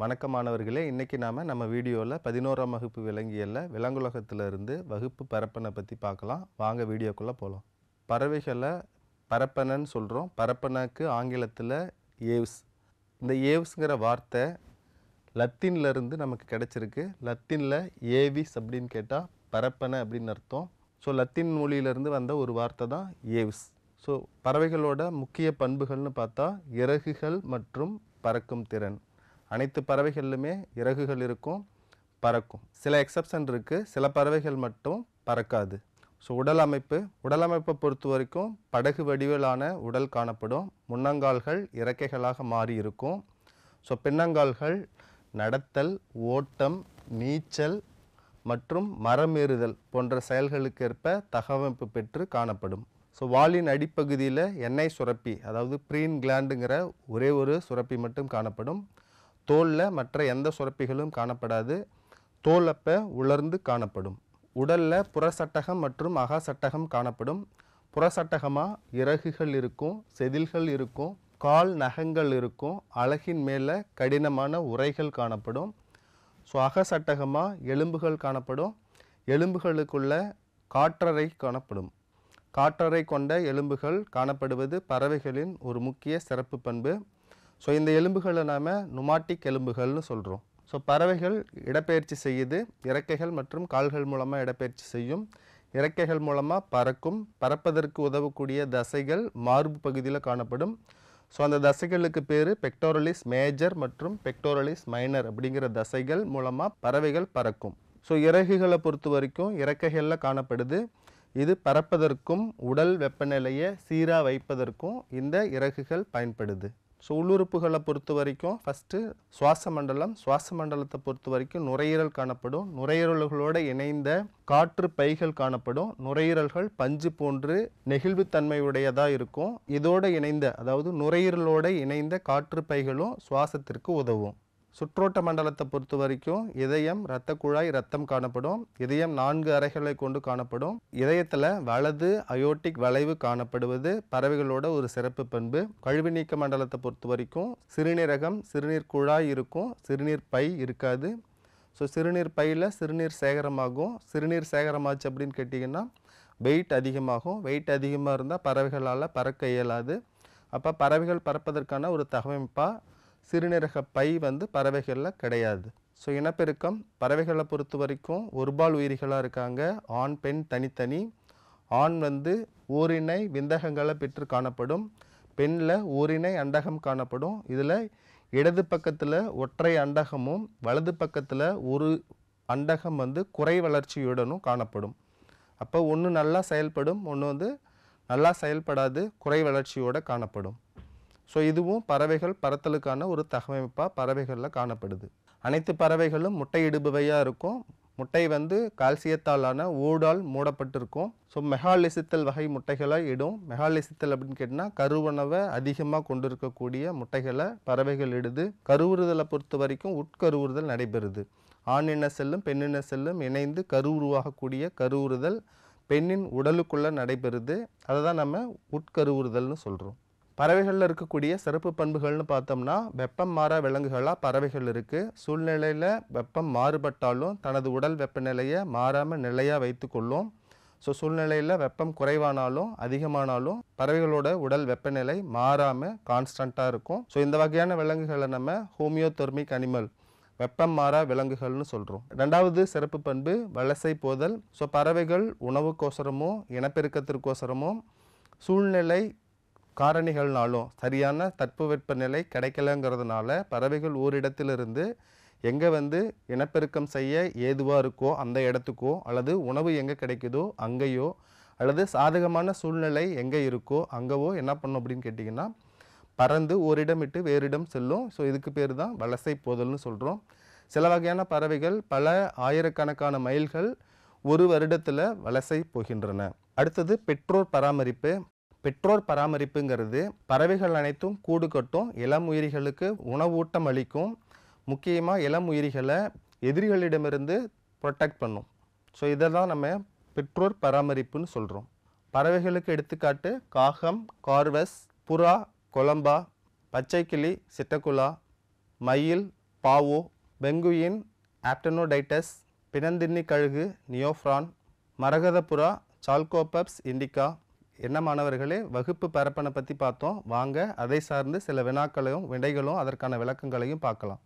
வணக்கம் மாணவர்களே, இன்னைக்கு நம்ம வீடியோவில் 11ஆம் வகுப்பு விலங்கியல்ல விலங்குலகத்திலிருந்து வகுப்பு பரப்பனை பற்றி பார்க்கலாம். வாங்க வீடியோக்குள்ளே போகலாம். பறவைகளை பரப்பனைன்னு சொல்கிறோம். பரப்பனைக்கு ஆங்கிலத்தில் ஏவ்ஸ். இந்த ஏவ்ஸுங்கிற வார்த்தை லத்தீன்லேருந்து நமக்கு கிடச்சிருக்கு. லத்தீனில் ஏவிஸ் அப்படின்னு கேட்டால் பரப்பனை அப்படின்னு அர்த்தம். ஸோ லத்தீன் மொழியிலேருந்து வந்த ஒரு வார்த்தை தான் ஏவ்ஸ். ஸோ பறவைகளோட முக்கிய பண்புகள்னு பார்த்தா இறகுகள் மற்றும் பறக்கும் திறன். அனைத்து பறவைகளிலுமே இறகுகள் இருக்கும், பறக்கும். சில எக்ஸப்ஷன் இருக்குது, சில பறவைகள் மட்டும் பறக்காது. ஸோ உடலமைப்பை பொறுத்த வரைக்கும் படகு வடிவிலான உடல் காணப்படும். முன்னங்கால்கள் இறக்கைகளாக மாறி இருக்கும். ஸோ பின்னங்கால்கள் நடத்தல், ஓட்டம், நீச்சல் மற்றும் மரமேறுதல் போன்ற செயல்களுக்கேற்ப தகவமைப்பு பெற்று காணப்படும். ஸோ வாலின் அடிப்பகுதியில் எண்ணெய் சுரப்பி, அதாவது ப்ரீன் கிளாண்டுங்கிற ஒரே ஒரு சுரப்பி மட்டும் காணப்படும். தோலில் மற்ற எந்த சுரப்பிகளும் காணப்படாது. தோல் அப்போ உலர்ந்து காணப்படும். உடலில் புறசட்டகம் மற்றும் அகசட்டகம் காணப்படும். புறசட்டகமாக இறகுகள் இருக்கும், செதில்கள் இருக்கும், கால் நகங்கள் இருக்கும், அலகின் மேலே கடினமான உறைகள் காணப்படும். ஸோ அகசட்டகமாக எலும்புகள் காணப்படும். எலும்புகளுக்குள்ள காற்றறை காணப்படும். காற்றறை கொண்ட எலும்புகள் காணப்படுவது பறவைகளின் ஒரு முக்கிய சிறப்பு பண்பு. ஸோ இந்த எலும்புகளை நாம் நுமாட்டிக் எலும்புகள்னு சொல்கிறோம். ஸோ பறவைகள் இடப்பெயர்ச்சி செய்யுது. இறக்கைகள் மற்றும் கால்கள் மூலமாக இடப்பெயர்ச்சி செய்யும். இறக்கைகள் மூலமாக பறக்கும். பறப்பதற்கு உதவக்கூடிய தசைகள் மார்பு பகுதியில் காணப்படும். ஸோ அந்த தசைகளுக்கு பேர் பெக்டோரலிஸ் மேஜர் மற்றும் பெக்டோரலிஸ் மைனர் அப்படிங்கிற தசைகள் மூலமாக பறவைகள் பறக்கும். ஸோ இறகுகளை பொறுத்த வரைக்கும் இறக்கைகளில் காணப்படுது. இது பறப்பதற்கும் உடல் வெப்பநிலையை சீராக வைப்பதற்கும் இந்த இறகுகள் பயன்படுது. ஸோ உள்ளுறுப்புகளை பொறுத்த வரைக்கும் ஃபஸ்ட்டு சுவாச மண்டலத்தை பொறுத்த வரைக்கும் நுரையீரல் காணப்படும். நுரையீரல்களோடு இணைந்த காற்று பைகள் காணப்படும். நுரையீரல்கள் பஞ்சு போன்று நெகிழ்வுத்தன்மையுடையதாக இருக்கும். இதோடு இணைந்த, அதாவது நுரையீரலோடு இணைந்த காற்று பைகளும் சுவாசத்திற்கு உதவும். சுற்றோட்ட மண்டலத்தை பொறுத்த வரைக்கும் இதயம், இரத்த குழாய், இரத்தம் காணப்படும். இதயம் 4 அறைகளை கொண்டு காணப்படும். இதயத்தில் வலது அயோட்டிக் வளைவு காணப்படுவது பறவைகளோட ஒரு சிறப்பு பண்பு. கழிவு நீக்க மண்டலத்தை பொறுத்த வரைக்கும் சிறுநீரகம், சிறுநீர் குழாய் இருக்கும், சிறுநீர் பை இருக்காது. ஸோ சிறுநீர் பையில் சிறுநீர் சேகரமாகும். சிறுநீர் சேகரமாச்சு அப்படின்னு கேட்டிங்கன்னா வெயிட் அதிகமாகும். வெயிட் அதிகமாக இருந்தால் பறவைகளால் பறக்க இயலாது. அப்போ பறவைகள் பறப்பதற்கான ஒரு தகவமைப்பாக சிறுநீரக பை பறவைகளில் கிடையாது. ஸோ இனப்பெருக்கம் பறவைகளை பொறுத்த வரைக்கும் ஒருபால் உயிரிகளாக இருக்காங்க. ஆண் பெண் தனித்தனி. ஆண் ஓரினை விந்தகங்களை பெற்று காணப்படும். பெண்ணில் ஓரினை அண்டகம் காணப்படும். இதில் இடது பக்கத்தில் ஒற்றை அண்டகமும் வலது பக்கத்தில் ஒரு அண்டகம் குறை வளர்ச்சியுடனும் காணப்படும். அப்போ ஒன்று நல்லா செயல்படும், ஒன்று நல்லா செயல்படாது, குறை வளர்ச்சியோடு காணப்படும். ஸோ இதுவும் பறவைகள் பறத்தலுக்கான ஒரு தகவமைப்பாக பறவைகளில் காணப்படுது. அனைத்து பறவைகளும் முட்டையிடுபவையாக இருக்கும். முட்டை கால்சியத்தாலான ஓடால் மூடப்பட்டிருக்கும். ஸோ மெகாலிசித்தல் வகை முட்டைகளை இடும். மெகாலிசித்தல் அப்படின்னு கேட்டிங்கன்னா கருவுணவை அதிகமாக கொண்டிருக்கக்கூடிய முட்டைகளை பறவைகள் இடுது. கருவுறுதலை பொறுத்த வரைக்கும் உட்கருவுறுதல் நடைபெறுது. ஆணின செல்லும் பெண்ணின செல்லும் இணைந்து கரு உருவாகக்கூடிய கருவுறுதல் பெண்ணின் உடலுக்குள்ளே நடைபெறுது. அதை தான் நம்ம உட்கருவுறுதல்னு சொல்கிறோம். பறவைகளில் இருக்கக்கூடிய சிறப்பு பண்புகள்னு பார்த்தோம்னா வெப்பம் மாறா விலங்குகளாக பறவைகள் இருக்குது. சூழ்நிலையில் வெப்பம் மாறுபட்டாலும் தனது உடல் வெப்பநிலையை மாறாமல் நிலையாக வைத்து கொள்ளும். ஸோ சூழ்நிலையில் வெப்பம் குறைவானாலும் அதிகமானாலும் பறவைகளோட உடல் வெப்பநிலை மாறாமல் கான்ஸ்டண்ட்டாக இருக்கும். ஸோ இந்த வகையான விலங்குகளை நம்ம ஹோமியோதெர்மிக் அனிமல், வெப்பம் மாறா விலங்குகள்னு சொல்கிறோம். ரெண்டாவது சிறப்பு பண்பு வலசை போதல். ஸோ பறவைகள் உணவுக்கோசரமோ இனப்பெருக்கத்திற்கோசரமோ சூழ்நிலை காரணிகள்னாலும் சரியான தட்பவெப்பநிலை கிடைக்கலங்கிறதுனால பறவைகள் ஓரிடத்திலிருந்து எங்கே இனப்பெருக்கம் செய்ய ஏதுவாக இருக்கோ அந்த இடத்துக்கோ, அல்லது உணவு எங்கே கிடைக்குதோ அங்கேயோ, அல்லது சாதகமான சூழ்நிலை எங்கே இருக்கோ அங்கேவோ என்ன பண்ணும் அப்படின்னு கேட்டிங்கன்னா பறந்து ஓரிடம் விட்டு வேறிடம் செல்லும். ஸோ இதுக்கு பேர் தான் வலசை போதல்னு சொல்கிறோம். சில வகையான பறவைகள் பல ஆயிரக்கணக்கான மைல்கள் ஒரு வருடத்தில் வலசை போகின்றன. அடுத்தது பெற்றோர் பராமரிப்பு. பெற்றோர் பராமரிப்புங்கிறது பறவைகள் அனைத்தும் கூடு கட்டும், இளம் உயிரிகளுக்கு உணவூட்டம் அளிக்கும். முக்கியமாக இளம் உயிரிகளை எதிரிகளிடமிருந்து ப்ரொடெக்ட் பண்ணும். ஸோ இதை தான் நம்ம பெற்றோர் பராமரிப்புன்னு சொல்கிறோம். பறவைகளுக்கு எடுத்துக்காட்டு காகம், கார்வஸ், புறா, கொலம்பா, பச்சைக்கிளி, சிட்டக்குலா, மயில், பாவோ, பெங்குயின் ஆப்டனோடைட்டஸ், பிணந்தின்னி கழுகு நியோஃப்ரான், மரகதப்புறா சால்கோபப்ஸ் இண்டிகா. என்ன மாணவர்களே, வகுப்பு பரப்பனை பற்றி பார்த்தோம். வாங்க அதை சார்ந்து சில வினாக்களையும் விடைகளும் அதற்கான விளக்கங்களையும் பார்க்கலாம்.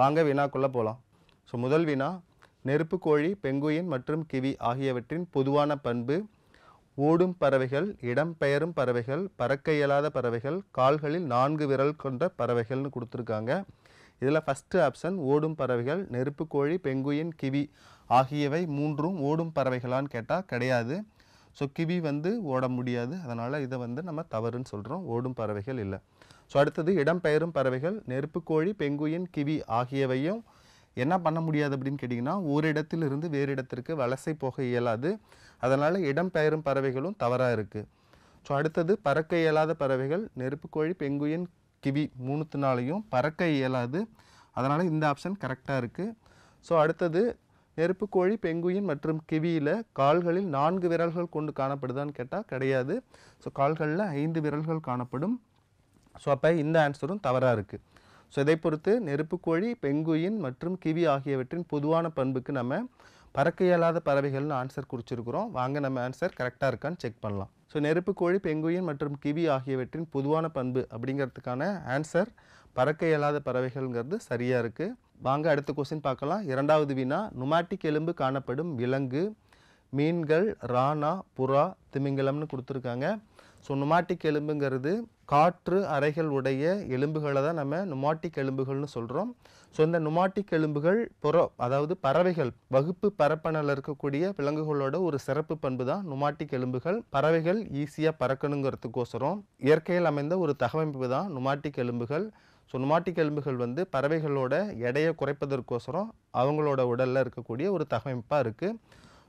வாங்க வினாக்குள்ளே போகலாம். ஸோ முதல் வினா, நெருப்புக்கோழி, பெங்குயின் மற்றும் கிவி ஆகியவற்றின் பொதுவான பண்பு. ஓடும் பறவைகள், இடம்பெயரும் பறவைகள், பறக்க இயலாத பறவைகள், கால்களில் 4 விரல் கொண்ட பறவைகள்னு கொடுத்துருக்காங்க. இதில் ஃபஸ்ட்டு ஆப்ஷன் ஓடும் பறவைகள். நெருப்புக்கோழி, பெங்குயின், கிவி ஆகியவை மூன்றும் ஓடும் பறவைகளான்னு கேட்டால் கிடையாது. ஸோ கிவி ஓட முடியாது, அதனால் இதை நம்ம தவறுன்னு சொல்கிறோம். ஓடும் பறவைகள் இல்லை. ஸோ அடுத்தது இடம்பெயரும் பறவைகள். நெருப்புக்கோழி, பெங்குயின், கிவி ஆகியவையும் என்ன பண்ண முடியாது அப்படின்னு கேட்டிங்கன்னா, ஒரு இடத்திலிருந்து வேறு இடத்திற்கு வலசை போக இயலாது. அதனால் இடம்பெயரும் பறவைகளும் தவறாக இருக்குது. ஸோ அடுத்தது பறக்க இயலாத பறவைகள். நெருப்புக்கோழி, பெங்குயின், கிவி மூணுத்தினாலையும் பறக்க இயலாது. அதனால் இந்த ஆப்ஷன் கரெக்டாக இருக்குது. ஸோ அடுத்தது நெருப்புக்கோழி, பெங்குயின் மற்றும் கிவியில் கால்களில் 4 விரல்கள் கொண்டு காணப்படுதான்னு கேட்டால் கிடையாது. ஸோ கால்களில் 5 விரல்கள் காணப்படும். ஸோ அப்போ இந்த ஆன்சரும் தவறாக இருக்குது. ஸோ இதை பொறுத்து நெருப்புக்கோழி, பெங்குயின் மற்றும் கிவி ஆகியவற்றின் பொதுவான பண்புக்கு நம்ம பறக்க இயலாத பறவைகள்னு ஆன்சர் குறிச்சிருக்கிறோம். வாங்க நம்ம ஆன்சர் கரெக்டாக இருக்கான்னு செக் பண்ணலாம். ஸோ நெருப்புக்கோழி, பெங்குயின் மற்றும் கிவி ஆகியவற்றின் பொதுவான பண்பு அப்படிங்கிறதுக்கான ஆன்சர் பறக்க இயலாத பறவைகள்ங்கிறது சரியாக இருக்குது. வாங்க அடுத்த கொஸ்டின் பார்க்கலாம். இரண்டாவது வினா, நுமாட்டிக் எலும்பு காணப்படும் விலங்கு. மீன்கள், ராணா, புறா, திமிங்கலம்னு கொடுத்துருக்காங்க. ஸோ நுமாட்டிக் எலும்புங்கிறது காற்று அறைகள் உடைய எலும்புகளை தான் நம்ம நுமாட்டிக் எலும்புகள்னு சொல்கிறோம். ஸோ இந்த நுமாட்டிக் எலும்புகள் அதாவது பறவைகள் வகுப்பு பரப்பனில் இருக்கக்கூடிய விலங்குகளோட ஒரு சிறப்பு பண்பு தான் நுமாட்டிக் எலும்புகள். பறவைகள் ஈஸியாக பறக்கணுங்கிறதுக்கோசரம் இயற்கையில் அமைந்த ஒரு தகவமைப்பு தான் நுமாட்டிக் எலும்புகள். ஸோ நுமாட்டிக் எலும்புகள் பறவைகளோட எடையை குறைப்பதற்கோசரம் அவங்களோட உடலில் இருக்கக்கூடிய ஒரு தகவமைப்பாக இருக்குது.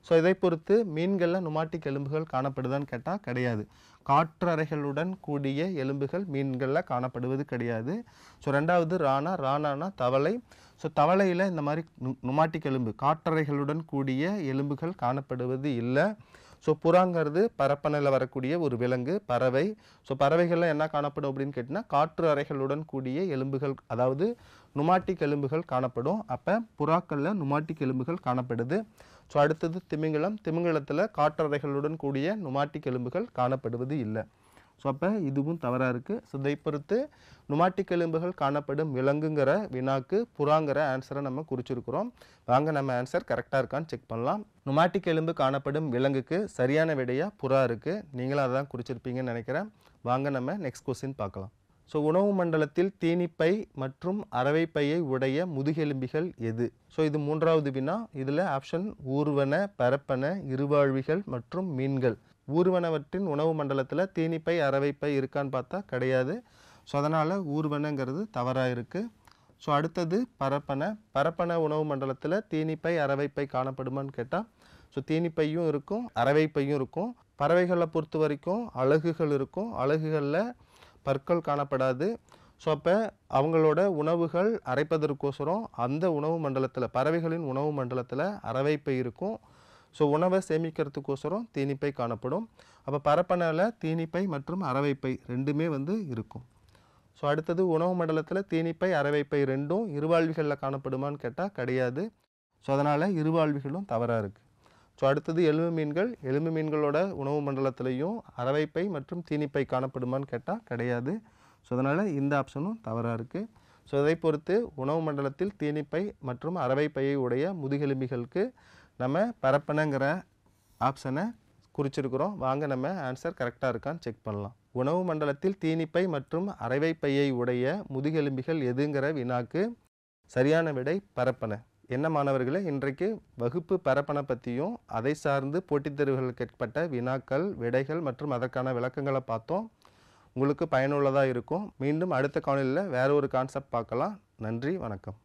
ஸோ இதை பொறுத்து மீன்களில் நுமாட்டிக் எலும்புகள் காணப்படுதான்னு கேட்டால் கிடையாது. காற்றறைகளுடன் கூடிய எலும்புகள் மீன்களில் காணப்படுவது கிடையாது. ஸோ ரெண்டாவது ராணானா தவளை. ஸோ தவளையில் இந்த மாதிரி நுமாட்டிக் எலும்பு காற்றறைகளுடன் கூடிய எலும்புகள் காணப்படுவது இல்லை. ஸோ புறாங்கிறது பரப்பனில் வரக்கூடிய ஒரு விலங்கு, பறவை. ஸோ பறவைகளில் என்ன காணப்படும் அப்படின்னு கேட்டிங்கன்னா, காற்று அறைகளுடன் கூடிய எலும்புகள், அதாவது நுமாட்டிக் எலும்புகள் காணப்படும். அப்போ புறாக்களில் நுமாட்டிக் எலும்புகள் காணப்படுது. ஸோ அடுத்தது திமிங்கலம். திமிங்கலத்தில் காற்றறைகளுடன் கூடிய நுமாட்டிக் எலும்புகள் காணப்படுவது இல்லை. ஸோ அப்போ இதுவும் தவறாக இருக்குது. ஸோ இதை பொறுத்து நுமாட்டிக் எலும்புகள் காணப்படும் விலங்குங்கிற வினாக்கு புறாங்கிற ஆன்சரை நம்ம குறிச்சிருக்கிறோம். வாங்க நம்ம ஆன்சர் கரெக்டாக இருக்கான்னு செக் பண்ணலாம். நுமாட்டிக் எலும்பு காணப்படும் விலங்குக்கு சரியான விடையாக புறா இருக்குது. நீங்களும் அதான் குறிச்சிருப்பீங்கன்னு நினைக்கிறேன். வாங்க நம்ம நெக்ஸ்ட் கொஸ்டின் பார்க்கலாம். ஸோ உணவு மண்டலத்தில் தீனிப்பை மற்றும் அரவைப்பையை உடைய முதுகெலும்பிகள் எது? ஸோ இது மூன்றாவது வினா. இதில் ஆப்ஷன் ஊர்வன, பரப்பன, இருவாழ்விகள் மற்றும் மீன்கள். ஊர்வனவற்றின் உணவு மண்டலத்தில் தீனிப்பை, அரவைப்பை இருக்கான்னு பார்த்தா கிடையாது. ஸோ அதனால் ஊர்வனங்கிறது தவறாக இருக்குது. ஸோ அடுத்தது பரப்பன உணவு மண்டலத்தில் தீனிப்பை, அரவைப்பை காணப்படுமான்னு கேட்டால் ஸோ தீனிப்பையும் இருக்கும், அரவைப்பையும் இருக்கும். பறவைகளை பொறுத்த வரைக்கும் அலகுகள் இருக்கும், அலகுகளில் பற்கள் காணப்படாது. ஸோ அப்போ அவங்களோட உணவுகள் அரைப்பதற்கோசரம் அந்த உணவு மண்டலத்தில், பறவைகளின் உணவு மண்டலத்தில் அரவைப்பை இருக்கும். ஸோ உணவை சேமிக்கிறதுக்கோசரம் தீனிப்பை காணப்படும். அப்போ பரப்பனையில் தீனிப்பை மற்றும் அரவைப்பை ரெண்டுமே இருக்கும். ஸோ அடுத்தது உணவு மண்டலத்தில் தீனிப்பை, அரவைப்பை ரெண்டும் இருவாழ்விகளில் காணப்படுமான்னு கேட்டால் கிடையாது. ஸோ அதனால் இருவாழ்விகளும் தவறாக இருக்குது. ஸோ அடுத்தது எலும்பு மீன்கள். எலும்பு மீன்களோட உணவு மண்டலத்திலையும் அரவைப்பை மற்றும் தீனிப்பை காணப்படுமான்னு கேட்டால் கிடையாது. ஸோ அதனால் இந்த ஆப்ஷனும் தவறாக இருக்குது. ஸோ இதை பொறுத்து உணவு மண்டலத்தில் தீனிப்பை மற்றும் அரவைப்பையை உடைய முதுகெலும்பிகளுக்கு நம்ம பரப்பனங்கிற ஆப்ஷனை குறிச்சிருக்கிறோம். வாங்க நம்ம ஆன்சர் கரெக்டாக இருக்கான்னு செக் பண்ணலாம். உணவு மண்டலத்தில் தீனிப்பை மற்றும் அரவைப்பையை உடைய முதுகெலும்பிகள் எதுங்கிற வினாக்கு சரியான விடை பரப்பன. என்ன மாணவர்களே, இன்றைக்கு வகுப்பு பரப்பனை பற்றியும் அதை சார்ந்து போட்டித் தேர்வுகளுக்கு ஏற்பட்ட வினாக்கள், விடைகள் மற்றும் அதற்கான விளக்கங்களை பார்த்தோம். உங்களுக்கு பயனுள்ளதாக இருக்கும். மீண்டும் அடுத்த காணொளியில் வேறு ஒரு கான்செப்ட் பார்க்கலாம். நன்றி, வணக்கம்.